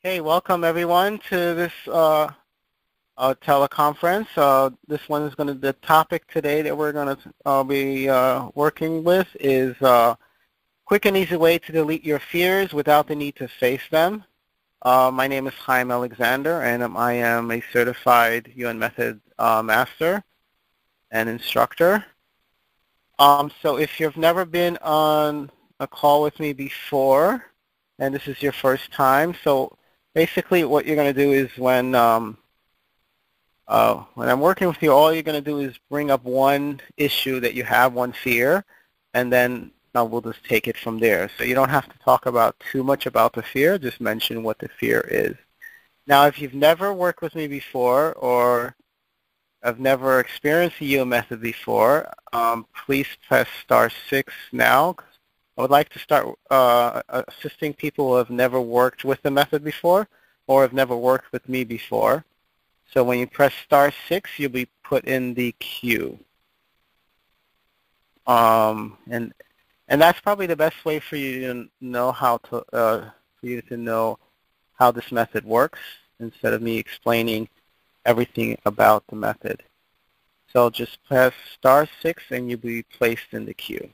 Hey, welcome everyone to this teleconference. This one is going to, the topic today that we're going to be working with is quick and easy way to delete your fears without the need to face them. My name is Chaim Alexander, and I am a certified Yuen Method master and instructor. So if you've never been on a call with me before, and this is your first time, so basically what you're going to do is when I'm working with you, all you're going to do is bring up one issue that you have, one fear, and then we'll just take it from there. So you don't have to talk about too much about the fear, just mention what the fear is. Now, if you've never worked with me before or have never experienced the Yuen Method before, please press *6 now. I would like to start assisting people who have never worked with the method before or have never worked with me before. So when you press *6, you'll be put in the queue. And that's probably the best way for you to know how this method works instead of me explaining everything about the method. So just press *6 and you'll be placed in the queue.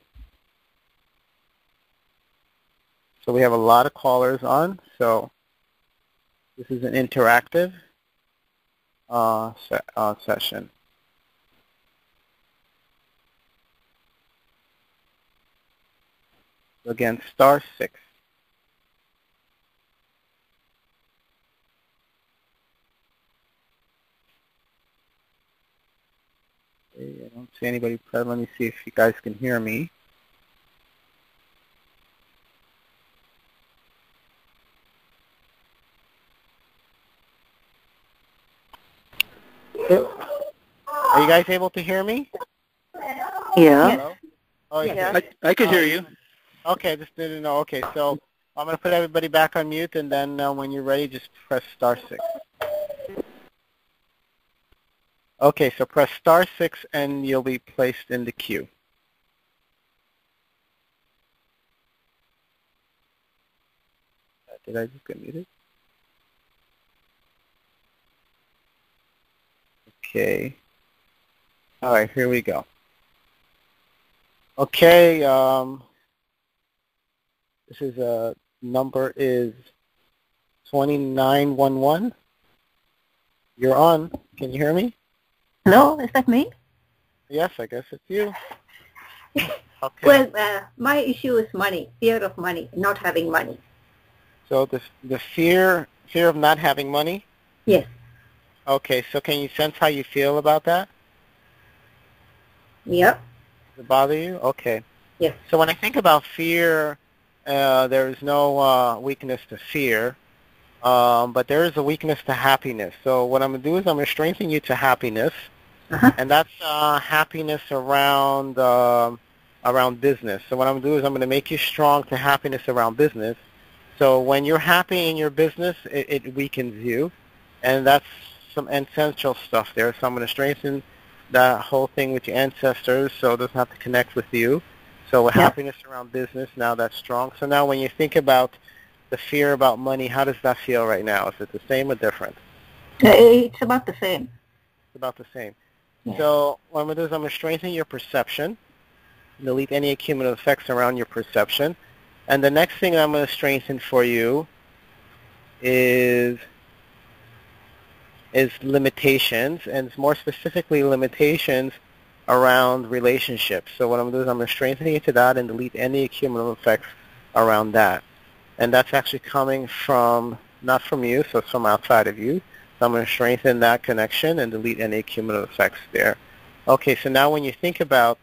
So we have a lot of callers on, so this is an interactive session. Again, *6. Okay, I don't see anybody present. Let me see if you guys can hear me. Are you guys able to hear me? Yeah. Hello? Oh, Yeah. I can hear you. Okay, just didn't know. Okay, so I'm going to put everybody back on mute, and then when you're ready, just press *6. Okay, so press *6, and you'll be placed in the queue. Did I just get muted? Okay. All right, here we go. Okay, this is number is 2911. You're on. Can you hear me? Hello, is that me? Yes, I guess it's you. Okay. Well, my issue is money, fear of money, not having money. So the fear of not having money? Yes. Okay, so can you sense how you feel about that? Yep. Does it bother you? Okay. Yes. So when I think about fear, there is no weakness to fear, but there is a weakness to happiness. So what I'm going to do is I'm going to strengthen you to happiness, and that's happiness around business. So what I'm going to do is I'm going to make you strong to happiness around business. So when you're happy in your business, it weakens you, and that's some ancestral stuff there. So I'm going to strengthen that whole thing with your ancestors, so it doesn't have to connect with you. So happiness around business, now that's strong. So now when you think about the fear about money, how does that feel right now? Is it the same or different? It's about the same. It's about the same. Yes. So what I'm going to do is I'm going to strengthen your perception, delete any cumulative effects around your perception. And the next thing I'm going to strengthen for you is limitations, and more specifically limitations around relationships. So what I'm going to do is I'm going to strengthen you to that and delete any cumulative effects around that. And that's actually coming from, not from you, so it's from outside of you. So I'm going to strengthen that connection and delete any cumulative effects there. Okay, so now when you think about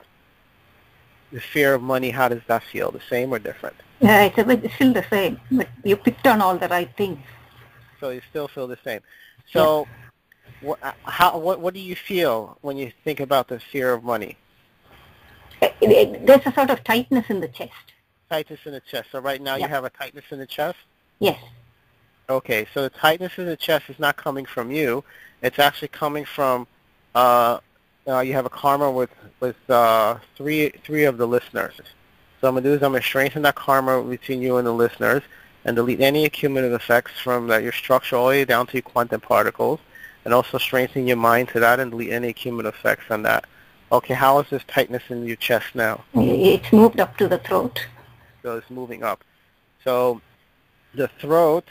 the fear of money, how does that feel? The same or different? Yeah, it's still the same, but you picked on all the right things. So you still feel the same. So what do you feel when you think about the fear of money? There's a sort of tightness in the chest. Tightness in the chest. So right now you have a tightness in the chest? Yes. Okay, so the tightness in the chest is not coming from you. It's actually coming from, you have a karma with three of the listeners. So I'm going to do is I'm going to strengthen that karma between you and the listeners, and delete any cumulative effects from that your structure all the way down to quantum particles, and also strengthen your mind to that and delete any cumulative effects on that. Okay, how is this tightness in your chest now? It's moved up to the throat. So it's moving up. So the throat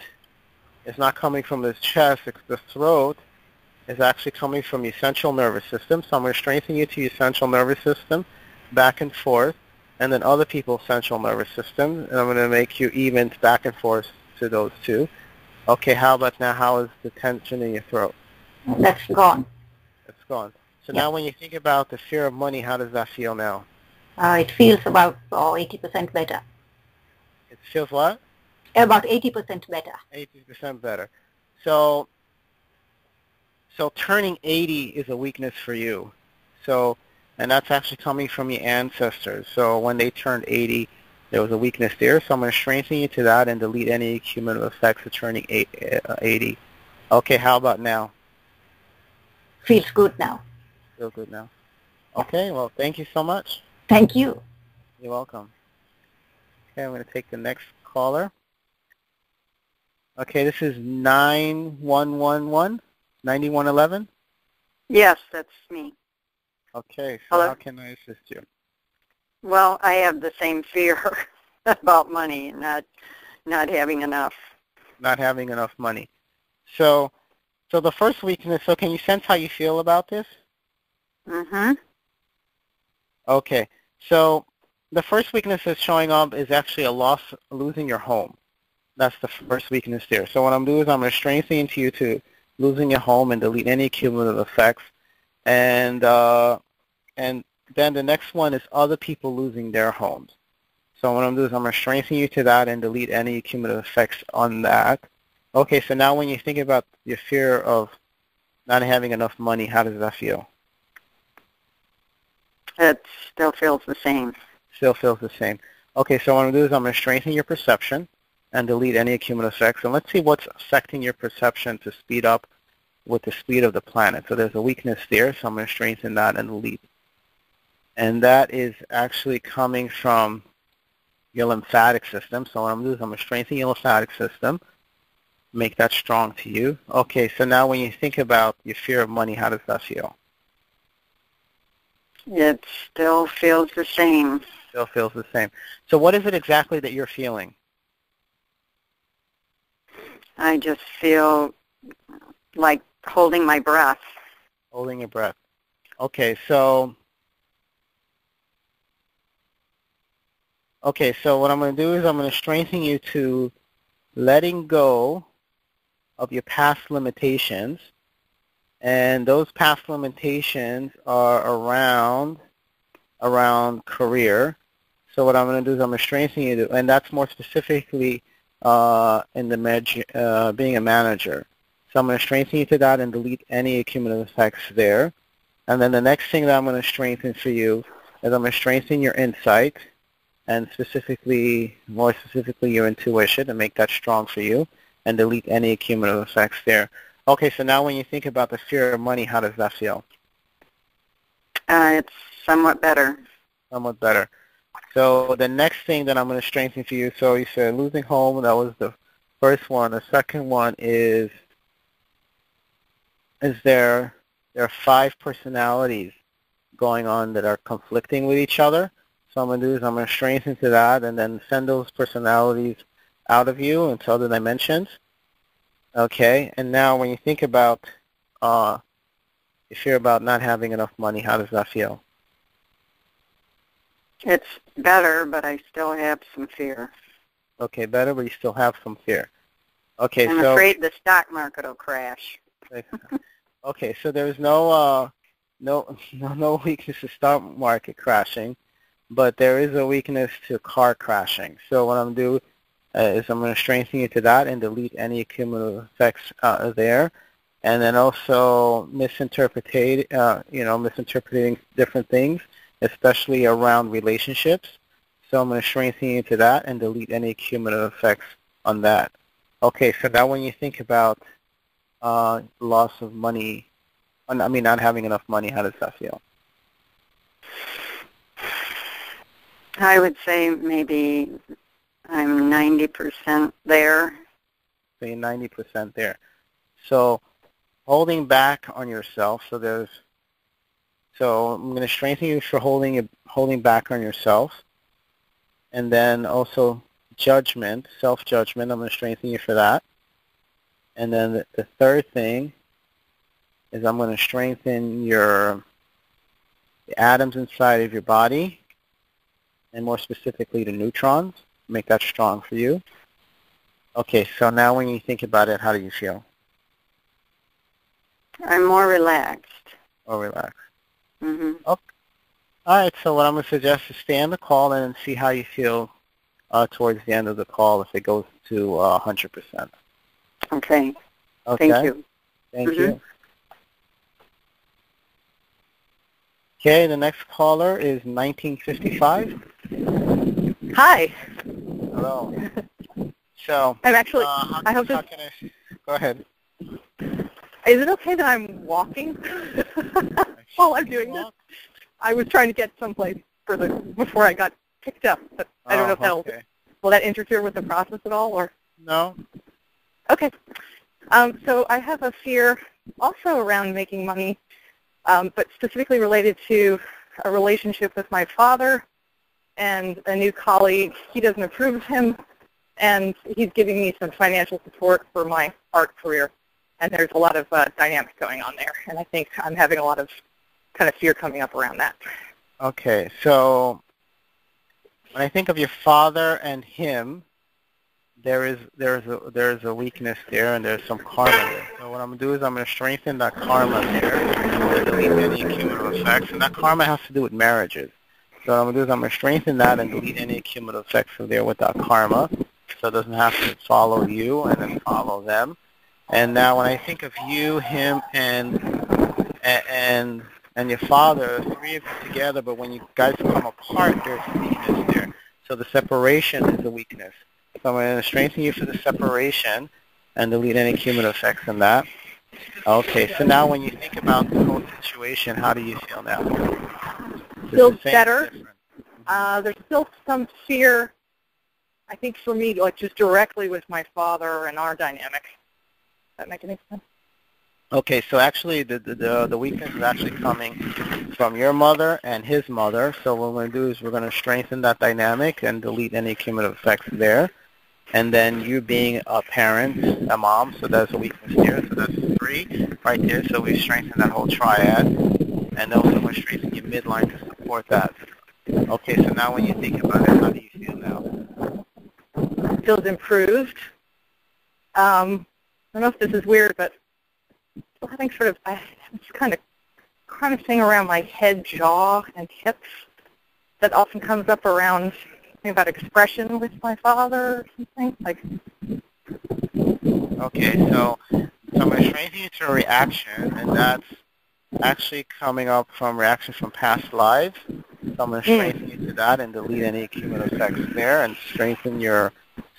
is not coming from the chest. The throat is actually coming from your central nervous system. So I'm going to strengthen you to your central nervous system, back and forth, and then other people's central nervous system. And I'm going to make you even back and forth to those two. Okay, how about now? How is the tension in your throat? That's gone. It's gone. So Yeah. now when you think about the fear of money, how does that feel now? It feels about 80% better. It feels what? About 80% better. 80% better. So turning 80 is a weakness for you. And that's actually coming from your ancestors. So when they turned 80, there was a weakness there. So I'm going to strengthen you to that and delete any cumulative effects of turning 80. Okay, how about now? Feels good now. Feel good now. Okay, well, thank you so much. Thank you. You're welcome. Okay, I'm going to take the next caller. Okay, this is 9111, 9111. Yes, that's me. Okay, so Hello? how can I assist you? Well, I have the same fear about money, not having enough. Not having enough money. So the first weakness, so can you sense how you feel about this? Mm-hmm. Okay, so the first weakness that's showing up is actually losing your home. That's the first weakness there. So what I'm doing is I'm going to strengthen into you to losing your home and delete any cumulative effects. And then the next one is other people losing their homes. So what I'm doing is I'm going to strengthen you to that and delete any cumulative effects on that. Okay, so now when you think about your fear of not having enough money, how does that feel? It still feels the same. Still feels the same. Okay, so what I'm going to do is I'm going to strengthen your perception and delete any cumulative effects. And let's see what's affecting your perception to speed up with the speed of the planet. So there's a weakness there, so I'm going to strengthen that and delete. And that is actually coming from your lymphatic system. So what I'm going to do is I'm going to strengthen your lymphatic system, make that strong to you. Okay, so now when you think about your fear of money, how does that feel? It still feels the same. Still feels the same. So what is it exactly that you're feeling? I just feel like holding my breath. Holding your breath. Okay, so what I'm going to do is I'm going to strengthen you to letting go of your past limitations. And those past limitations are around career. So what I'm going to do is I'm going to strengthen you to, and that's more specifically in the being a manager. So I'm going to strengthen you to that and delete any cumulative effects there. And then the next thing that I'm going to strengthen for you is I'm going to strengthen your insight and more specifically your intuition and make that strong for you and delete any cumulative effects there. Okay, so now when you think about the fear of money, how does that feel? It's somewhat better. Somewhat better. So the next thing that I'm going to strengthen for you, so you said losing home, that was the first one. The second one is there are 5 personalities going on that are conflicting with each other. So I'm going to do is I'm going to strengthen to that and then send those personalities out of you into other dimensions. Okay, and now when you think about your fear about not having enough money, how does that feel? It's better, but I still have some fear. Okay, better, but you still have some fear. Okay, I'm afraid the stock market will crash. Okay, so there's no weakness to stock market crashing, but there is a weakness to car crashing. So what I'm going to do is I'm going to strengthen you to that and delete any cumulative effects there, and then also misinterpreting different things, especially around relationships. So I'm going to strengthen you to that and delete any cumulative effects on that. Okay, so now when you think about loss of money, not having enough money, how does that feel? I would say maybe I'm 90% there. So you're 90% there. So holding back on yourself. So I'm going to strengthen you for holding back on yourself. And then also judgment, self-judgment. I'm going to strengthen you for that. And then the third thing is I'm going to strengthen the atoms inside of your body, and more specifically the neutrons, make that strong for you. Okay, so now when you think about it, how do you feel? I'm more relaxed. Or relaxed? Mm-hmm. Okay. All right, so what I'm going to suggest is stay on the call and see how you feel towards the end of the call if it goes to 100%. Okay. Okay. Thank you. Thank you. Okay, the next caller is 1955. Hi. Hello. So, I'm actually, I hope this... Go ahead. Is it okay that I'm walking while I'm doing this? I was trying to get someplace before I got picked up, but I don't know if that'll... Okay. Will that interfere with the process at all, or? No. Okay. So I have a fear also around making money, but specifically related to a relationship with my father and a new colleague. He doesn't approve of him, and he's giving me some financial support for my art career. And there's a lot of dynamics going on there, and I think I'm having a lot of kind of fear coming up around that. Okay, so when I think of your father and him, there's a weakness there, and there's some karma there. So what I'm going to do is I'm going to strengthen that karma there and delete any cumulative effects. And that karma has to do with marriages. So what I'm going to do is I'm going to strengthen that and delete any cumulative effects from there with that karma, so it doesn't have to follow you and then follow them. And now when I think of you, him, and your father, the three of you together, but when you guys come apart, there's a weakness there. So the separation is a weakness. So I'm going to strengthen you for the separation and delete any cumulative effects from that. Okay, so now when you think about the whole situation, how do you feel now? Feels better. There's still some fear, I think, for me, like just directly with my father and our dynamic. Does that make any sense? Okay, so actually the weakness is actually coming from your mother and his mother. So what we're going to do is we're going to strengthen that dynamic and delete any cumulative effects there. And then you being a parent, a mom, so that's a weakness there. So that's 3 right there. So we strengthen that whole triad. And also we're strengthening your midline to support that. Okay, so now when you think about it, how do you feel now? It feels improved. I don't know if this is weird, but still having sort of this kind of thing around my head, jaw, and hips that often comes up around something about expression with my father or something. Like. Okay, so I'm going to strengthen you to a reaction, and that's actually coming up from reaction from past lives. So I'm going to strengthen you to that and delete any cumulative effects there, and strengthen your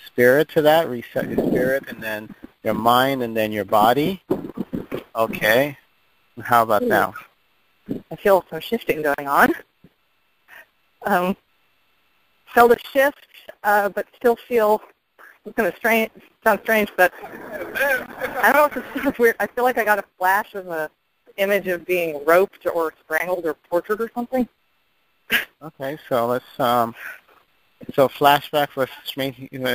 spirit to that, reset your spirit, and then your mind, and then your body. Okay. How about now? I feel some shifting going on. Felt a shift, but still feel, it's going to sound strange, but I don't know if this sounds weird. I feel like I got a flash of an image of being roped or strangled or tortured or something. Okay, so let's, so flashbacks will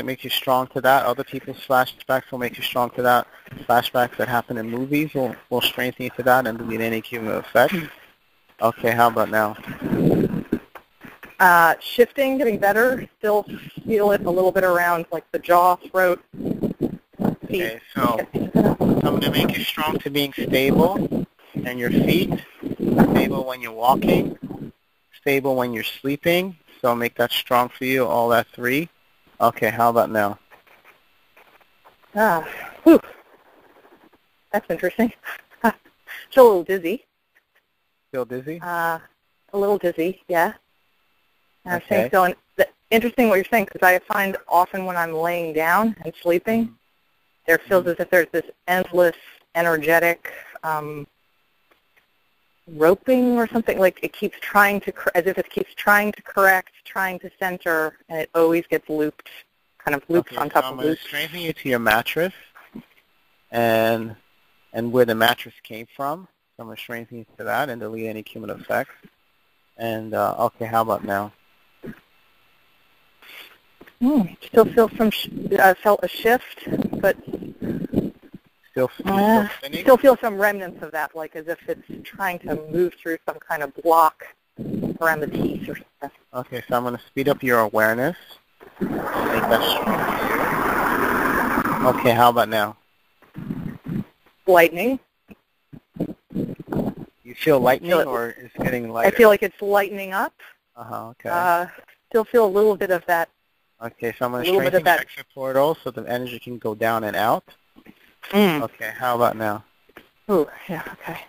make you strong to that. Other people's flashbacks will make you strong to that. Flashbacks that happen in movies will strengthen you to that and delete any cumulative effects. Okay, how about now? Shifting, getting better. Still feel it a little bit around like the jaw, throat, feet. Okay, so I'm going to make you strong to being stable and your feet, stable when you're walking, stable when you're sleeping. So I'll make that strong for you, all that 3. Okay, how about now? Whew. That's interesting. Still a little dizzy. Feel dizzy? A little dizzy, yeah. Okay. So interesting what you're saying, because I find often when I'm laying down and sleeping, there feels as if there's this endless, energetic roping or something, like it keeps trying to, as if it keeps trying to correct, trying to center, and it always gets looped kind of loops Okay, on so top I'm of going to loops. strengthen you to your mattress and where the mattress came from. So I'm going to strengthen you to that and delete any cumulative effects. And, okay, how about now? Still feel felt a shift, but Still spinning? still feel some remnants of that, like as if it's trying to move through some kind of block around the teeth or something. Okay, so I'm going to speed up your awareness. Make that strong for you. Okay, how about now? Lightning. You feel lightning or is it getting lighter? I feel like it's lightening up. Okay. Still feel a little bit of that. Okay, so I'm going to strengthen the exit portal so the energy can go down and out. Okay, how about now? Oh, yeah, okay.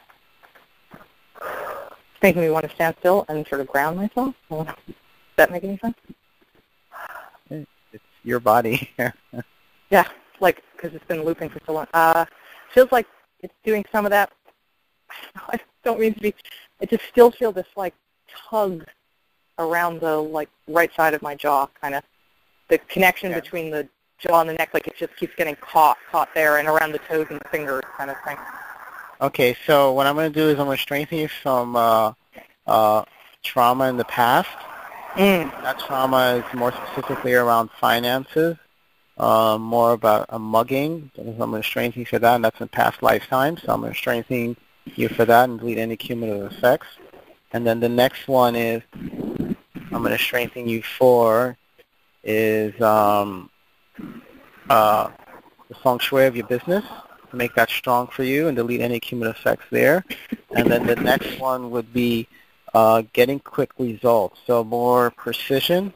It's making me want to stand still and sort of ground myself. Does that make any sense? It's your body. Yeah, like, because it's been looping for so long. Feels like it's doing some of that. I don't mean to be, I just still feel this, like, tug around the, like, right side of my jaw, kind of. The connection between the jaw and the neck, like it just keeps getting caught there and around the toes and the fingers kind of thing. Okay, so what I'm going to do is I'm going to strengthen you from trauma in the past. That trauma is more specifically around finances, more about a mugging. So I'm going to strengthen you for that, and that's in past lifetimes. So I'm going to strengthen you for that and delete any cumulative effects. And then the next one is I'm going to strengthen you for is the feng shui of your business, to make that strong for you and delete any cumulative effects there. And then the next one would be getting quick results, so more precision.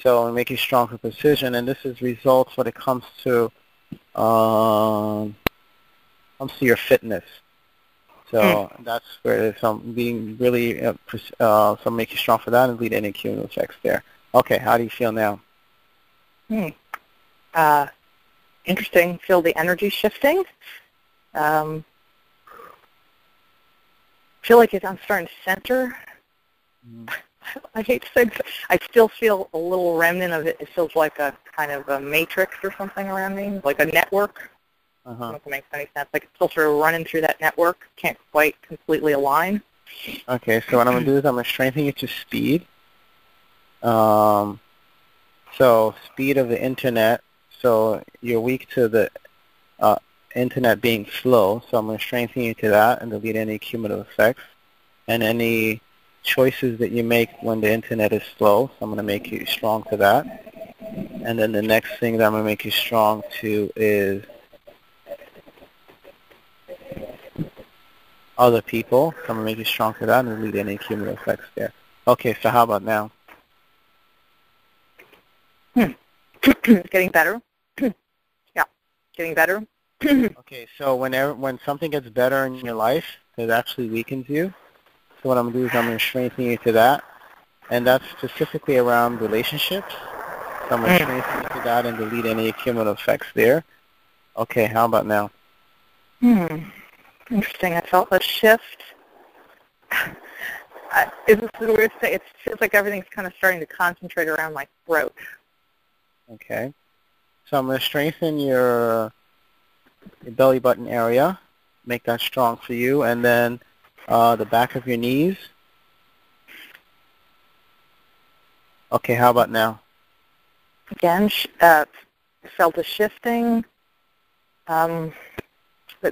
So make you strong for precision, and this is results when it comes to your fitness. So that's where some being really so make you strong for that and delete any cumulative effects there. Okay, how do you feel now? Interesting. Feel the energy shifting. Feel like I'm starting to center. I hate to say this. I still feel a little remnant of it. It feels like a kind of a matrix or something around me, like a network. I don't know if it makes any sense. Like it's still sort of running through that network. Can't quite completely align. Okay, so what I'm going to do is I'm going to strengthen you to speed. So speed of the internet, so you're weak to the internet being slow, so I'm going to strengthen you to that and delete any cumulative effects and any choices that you make when the internet is slow, so I'm going to make you strong to that. And then the next thing that I'm going to make you strong to is other people, so I'm going to make you strong to that and delete any cumulative effects there. Okay, so how about now? Getting better. Yeah, getting better. Okay, so when something gets better in your life, it actually weakens you. So what I'm going to do is I'm going to strengthen you to that, and that's specifically around relationships. So I'm going to strengthen you to that and delete any cumulative effects there. Okay, how about now? Interesting. I felt a shift. Is this the weird thing? It feels like everything's kind of starting to concentrate around my throat. Okay. So I'm going to strengthen your belly button area, make that strong for you, and then the back of your knees. Okay, how about now? Again, felt a shifting. But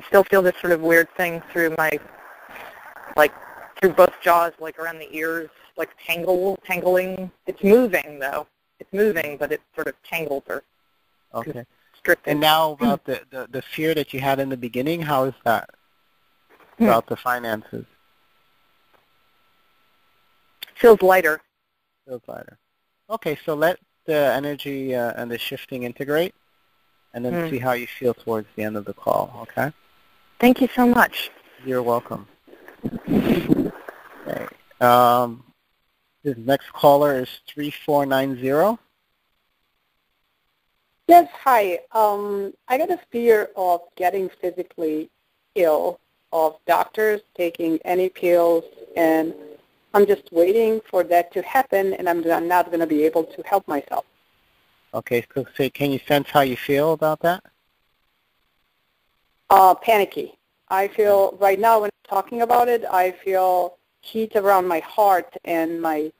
still feel this sort of weird thing through my, like, through both jaws, like around the ears, like tangling. It's moving, though. It's moving, but it's sort of tangled or constricted. And now about the fear that you had in the beginning, how is that? About the finances? Feels lighter. Feels lighter. Okay, so let the energy and the shifting integrate, and then see how you feel towards the end of the call, okay? Thank you so much. You're welcome. Okay. This next caller is 3490. Yes, hi. I got a fear of getting physically ill, of doctors taking any pills, and I'm just waiting for that to happen, and I'm not going to be able to help myself. Okay, so can you sense how you feel about that? Panicky. I feel, right now when I'm talking about it, I feel heat around my heart and my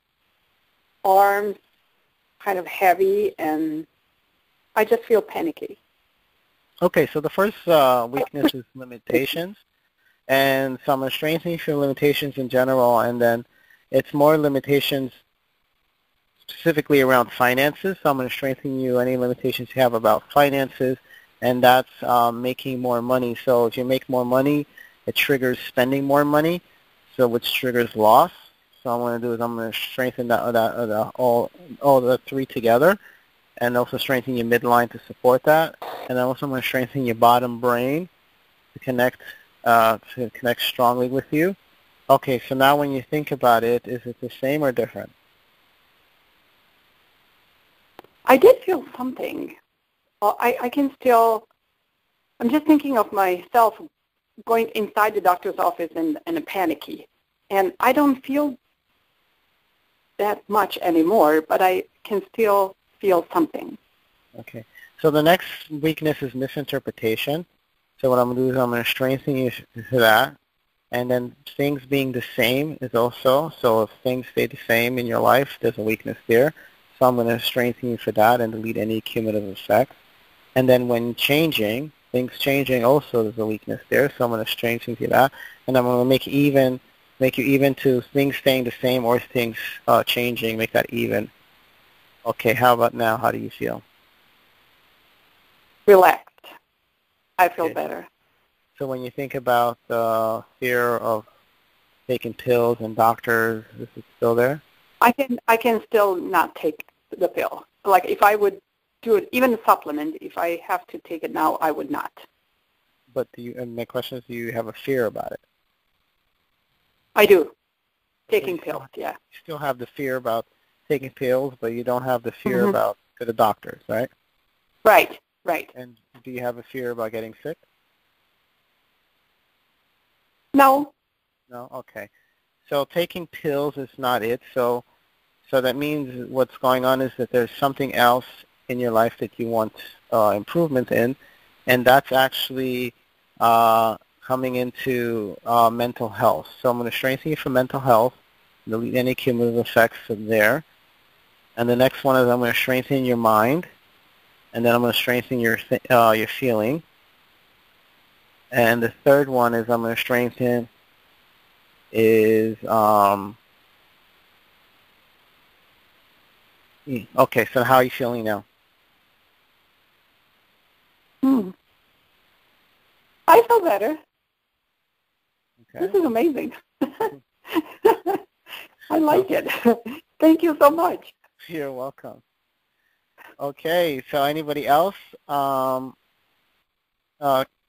arms kind of heavy, and I just feel panicky. Okay, so the first weakness is limitations. And so I'm going to strengthen you for limitations in general, and then it's more limitations specifically around finances. So I'm going to strengthen you any limitations you have about finances, and that's making more money. So if you make more money, it triggers spending more money, so which triggers loss. So what I'm going to do is I'm going to strengthen all the three together, and also strengthen your midline to support that. And then also I'm going to strengthen your bottom brain to connect strongly with you. Okay, so now when you think about it, is it the same or different? I did feel something. I can still, I'm just thinking of myself going inside the doctor's office and a panicky. And I don't feel that much anymore, but I can still feel something. Okay, so the next weakness is misinterpretation. So what I'm going to do is I'm going to strengthen you to that. And then things being the same is also, so if things stay the same in your life, there's a weakness there. So I'm going to strengthen you for that and delete any cumulative effects. And then when changing, things changing also, there's a weakness there. So I'm going to strengthen you that. And I'm going to make you even to things staying the same or things changing, make that even. Okay, how about now? How do you feel? Relaxed. I feel better. So when you think about the fear of taking pills and doctors, is it still there? I can still not take the pill. Like if I would do it, even a supplement, if I have to take it now, I would not. But and my question is, do you have a fear about it? I do. Taking pills, yeah. You still have the fear about taking pills, but you don't have the fear about to the doctors, right? Right, right. And do you have a fear about getting sick? No. No? Okay. So taking pills is not it. So that means what's going on is that there's something else in your life that you want improvement in, and that's actually coming into mental health. So I'm going to strengthen you for mental health, delete any cumulative effects from there. And the next one is I'm going to strengthen your mind, and then I'm going to strengthen your feeling. And the third one is I'm going to strengthen is okay. So how are you feeling now? I feel better. Okay. This is amazing. I like it. Thank you so much. You're welcome. Okay, so anybody else?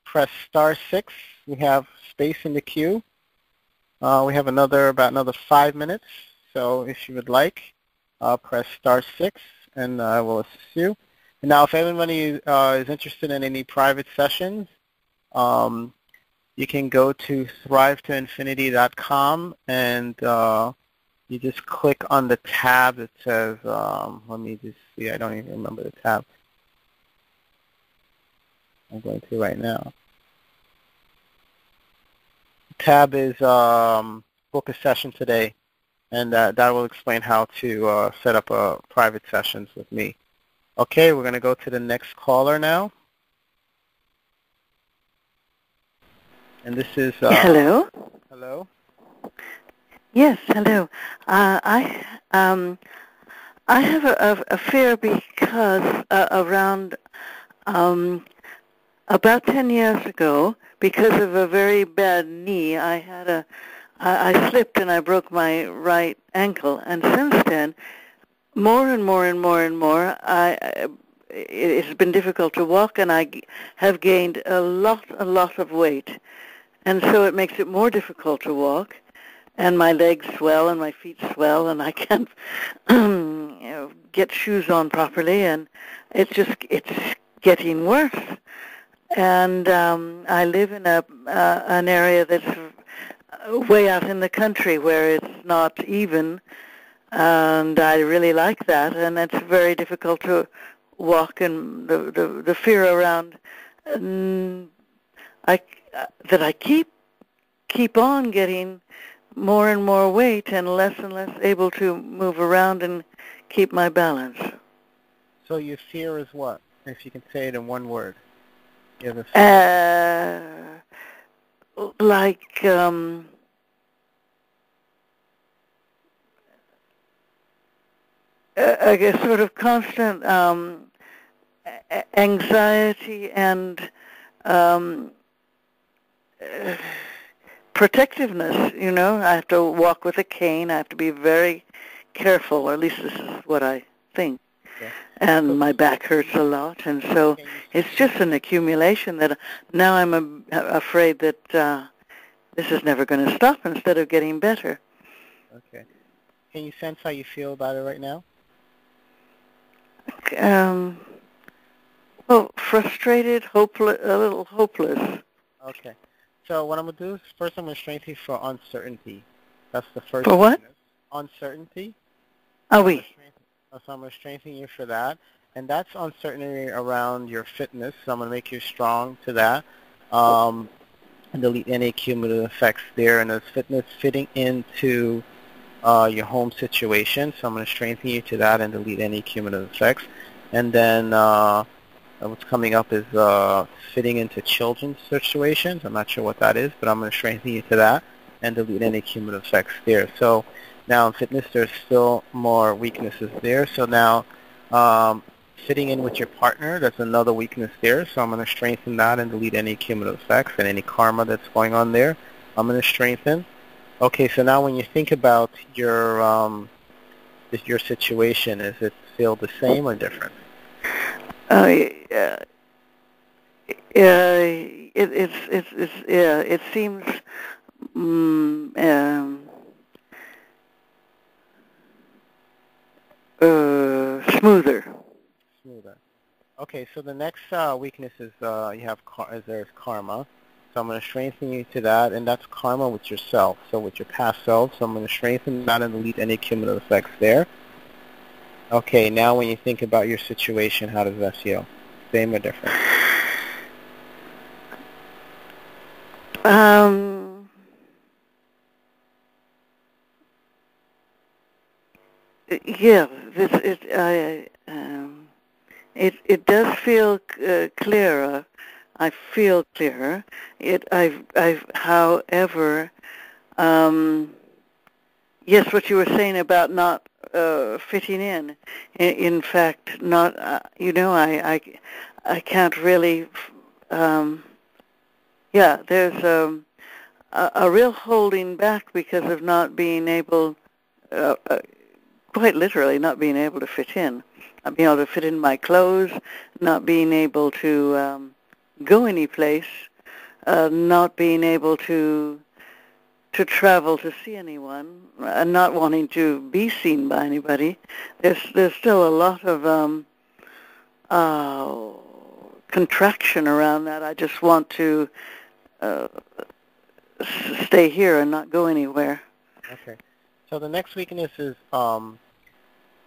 Press *6. We have space in the queue. We have about another 5 minutes. So if you would like, press *6, and I will assist you. And now, if anybody is interested in any private sessions, you can go to thrivetoinfinity.com, and you just click on the tab that says, let me just see, I don't even remember the tab. I'm going to right now. The tab is book a session today, and that will explain how to set up private sessions with me. Okay, we're going to go to the next caller now. And this is... hello? Hello? Yes, hello. I have a fear because around about 10 years ago, because of a very bad knee, I slipped and I broke my right ankle, and since then, more and more and more and more, it's been difficult to walk, and I have gained a lot of weight, and so it makes it more difficult to walk, and my legs swell and my feet swell, and I can't get shoes on properly, and it's getting worse. And I live in an area that's way out in the country where it's not even, and I really like that, and it's very difficult to walk and the fear around that I keep on getting more and more weight and less able to move around and keep my balance. So your fear is what? If you can say it in one word. You have a fear. Like I guess sort of constant anxiety and protectiveness. You know, I have to walk with a cane. I have to be very careful, or at least this is what I think. Yeah. And my back hurts a lot, and so it's just an accumulation that now I'm afraid that this is never going to stop instead of getting better. Okay. Can you sense how you feel about it right now? Well, frustrated, hopeless, a little hopeless. Okay. So what I'm going to do is first I'm going to strengthen you for uncertainty. That's the first For what? weakness. Uncertainty. Ah, oui. So I'm going to strengthen you for that. And that's uncertainty around your fitness. So I'm going to make you strong to that. And delete any cumulative effects there. And there's fitness fitting into your home situation. So I'm going to strengthen you to that and delete any cumulative effects. And then what's coming up is fitting into children's situations. I'm not sure what that is, but I'm going to strengthen you to that and delete any cumulative effects there. So now in fitness, there's still more weaknesses there. So now fitting in with your partner, that's another weakness there. So I'm going to strengthen that and delete any cumulative effects and any karma that's going on there. I'm going to strengthen. Okay, so now when you think about your situation, is it feel the same or different? It seems smoother. Smoother. Okay, so the next weakness is there's karma. So I'm going to strengthen you to that, and that's karma with yourself, so with your past self. So I'm going to strengthen that and delete any cumulative effects there. Okay, now when you think about your situation, how does that feel? Same or different? Yeah, it does feel clearer. I feel clearer. However, yes, what you were saying about not fitting in. In fact, not. I can't really. There's a real holding back because of not being able, quite literally, not being able to fit in. Not being able to fit in my clothes, not being able to go any place, not being able to travel to see anyone, and not wanting to be seen by anybody. There's still a lot of contraction around that. I just want to stay here and not go anywhere. Okay. So the next weakness is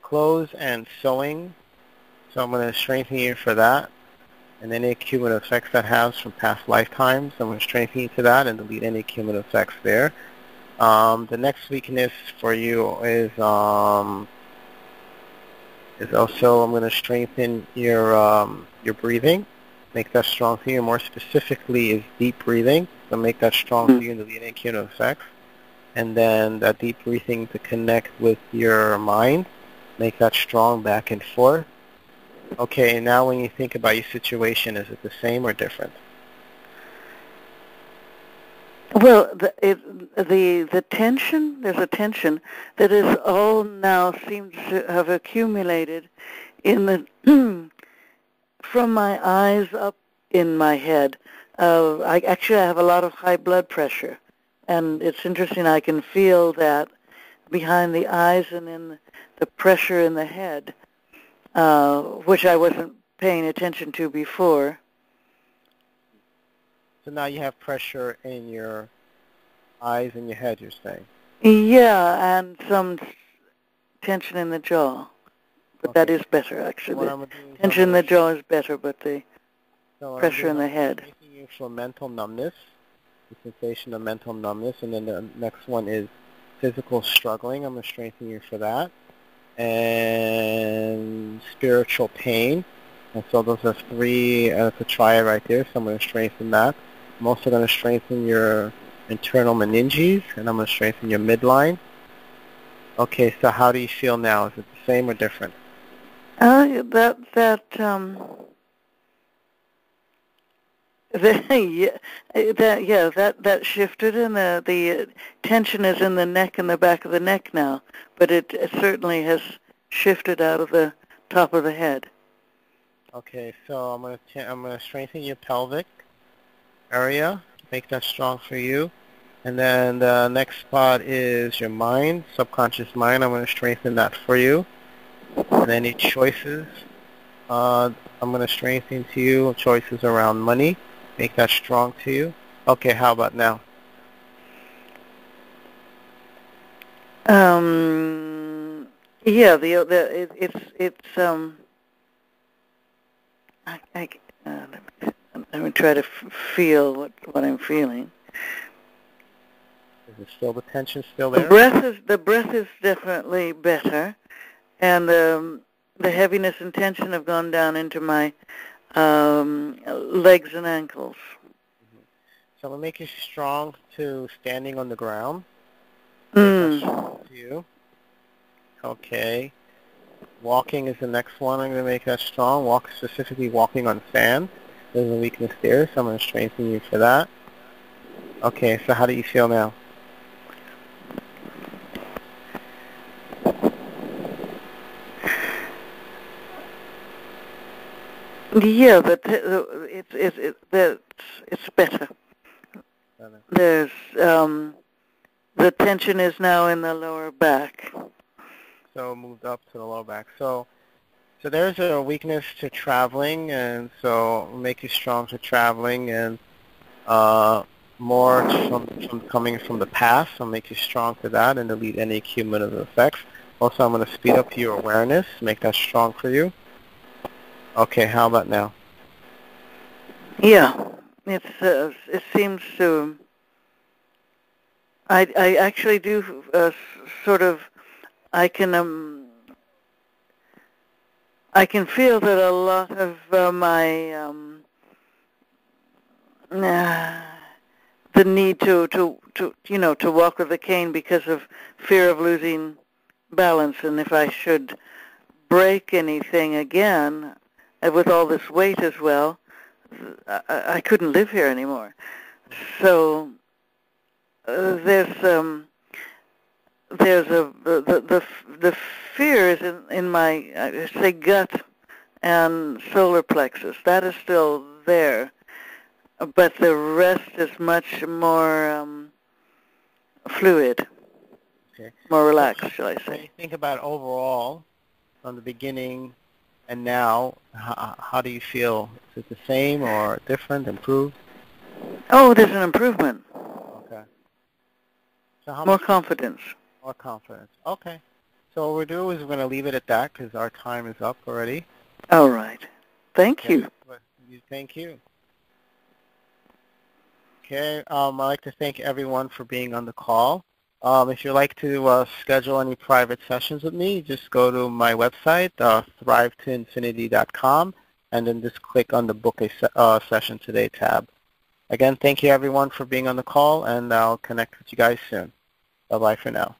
clothes and sewing. So I'm going to strengthen you for that. And any cumulative effects that has from past lifetimes, I'm going to strengthen you to that and delete any cumulative effects there. The next weakness for you is also I'm going to strengthen your breathing, make that strong for you. More specifically is deep breathing. So make that strong for you and delete any cumulative effects. And then that deep breathing to connect with your mind, make that strong back and forth. Okay, now when you think about your situation, is it the same or different? Well, the tension, there's a tension that is all now seems to have accumulated in the from my eyes up in my head. I have a lot of high blood pressure, and it's interesting. I can feel that behind the eyes and in the pressure in the head, which I wasn't paying attention to before. So now you have pressure in your eyes and your head, you're saying? Yeah, and some tension in the jaw. But that is better, actually. The tension in the jaw is better, but the pressure in the head. Making you feel mental numbness, the sensation of mental numbness, and then the next one is physical struggling. I'm going to strengthen you for that. And spiritual pain. And so those are three to try it right there. So I'm going to strengthen that. I'm also going to strengthen your internal meninges, and I'm going to strengthen your midline. Okay, so how do you feel now? Is it the same or different? That shifted, and the tension is in the neck and the back of the neck now, but it certainly has shifted out of the top of the head. Okay, so I'm gonna strengthen your pelvic area, make that strong for you, and then the next spot is your mind, subconscious mind. I'm gonna strengthen that for you. And any choices, I'm gonna strengthen to you choices around money. Make that strong to you. Okay, how about now? Yeah, let me try to feel what I'm feeling. Is it still the tension still there? The breath is definitely better, and the heaviness and tension have gone down into my legs and ankles. Mm-hmm. So I'm going to make you strong to standing on the ground. Mm. To you. Okay. Walking is the next one. I'm going to make that strong. Specifically walking on sand. There's a weakness there, so I'm going to strengthen you for that. Okay, so how do you feel now? Yeah, it's better. There's the tension is now in the lower back. So moved up to the lower back. So there's a weakness to traveling, and so make you strong to traveling, and more from coming from the past. I'll make you strong to that and delete any cumulative effects. Also, I'm going to speed up your awareness, make that strong for you. Okay, how about now? Yeah, it seems to. I actually do sort of. I can feel that a lot of my the need to walk with a cane because of fear of losing balance, and if I should break anything again with all this weight as well, I couldn't live here anymore. So there's the fear is in my say gut and solar plexus. That is still there, but the rest is much more fluid, more relaxed, shall I say. When you think about overall, from the beginning and now, how do you feel? Is it the same or different, improved? Oh, there's an improvement. Okay. So how more much confidence. More confidence. Okay. So what we'll do is we're going to leave it at that because our time is up already. All right. Thank you. Thank you. Okay. I'd like to thank everyone for being on the call. If you'd like to schedule any private sessions with me, just go to my website, thrive2infinity.com, and then just click on the Book a Session Today tab. Again, thank you everyone for being on the call, and I'll connect with you guys soon. Bye-bye for now.